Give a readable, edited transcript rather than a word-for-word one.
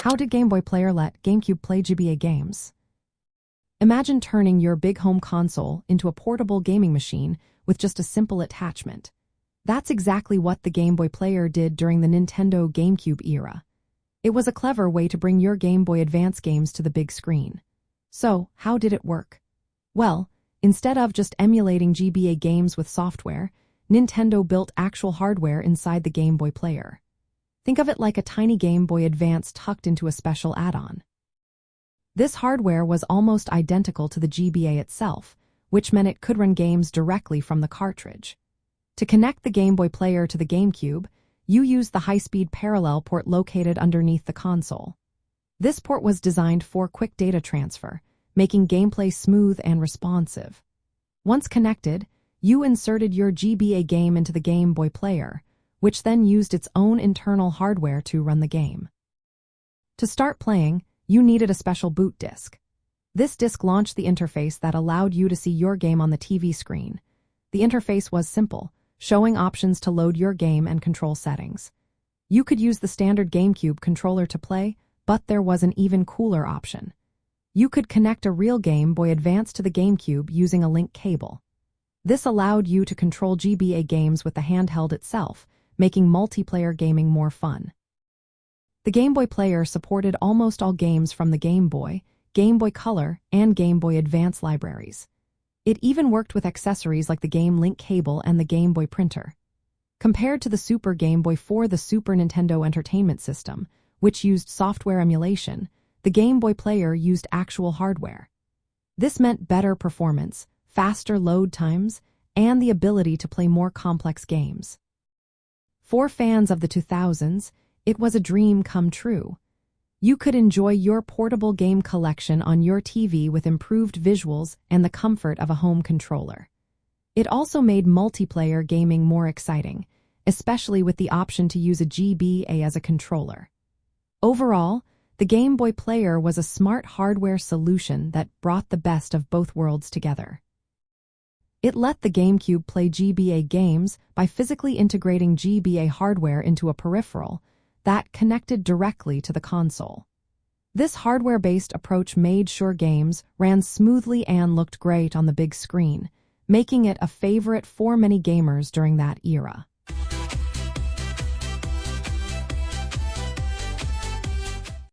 How did Game Boy Player let GameCube play GBA games? Imagine turning your big home console into a portable gaming machine with just a simple attachment. That's exactly what the Game Boy Player did during the Nintendo GameCube era. It was a clever way to bring your Game Boy Advance games to the big screen. So, how did it work? Well, instead of just emulating GBA games with software, Nintendo built actual hardware inside the Game Boy Player. Think of it like a tiny Game Boy Advance tucked into a special add-on. This hardware was almost identical to the GBA itself, which meant it could run games directly from the cartridge. To connect the Game Boy Player to the GameCube, you used the high-speed parallel port located underneath the console. This port was designed for quick data transfer, making gameplay smooth and responsive. Once connected, you inserted your GBA game into the Game Boy Player, which then used its own internal hardware to run the game. To start playing, you needed a special boot disc. This disc launched the interface that allowed you to see your game on the TV screen. The interface was simple, showing options to load your game and control settings. You could use the standard GameCube controller to play, but there was an even cooler option. You could connect a real Game Boy Advance to the GameCube using a link cable. This allowed you to control GBA games with the handheld itself, making multiplayer gaming more fun. The Game Boy Player supported almost all games from the Game Boy Color, and Game Boy Advance libraries. It even worked with accessories like the Game Link cable and the Game Boy printer. Compared to the Super Game Boy for the Super Nintendo Entertainment System, which used software emulation, the Game Boy Player used actual hardware. This meant better performance, faster load times, and the ability to play more complex games. For fans of the 2000s, it was a dream come true. You could enjoy your portable game collection on your TV with improved visuals and the comfort of a home controller. It also made multiplayer gaming more exciting, especially with the option to use a GBA as a controller. Overall, the Game Boy Player was a smart hardware solution that brought the best of both worlds together. It let the GameCube play GBA games by physically integrating GBA hardware into a peripheral that connected directly to the console. This hardware-based approach made sure games ran smoothly and looked great on the big screen, making it a favorite for many gamers during that era.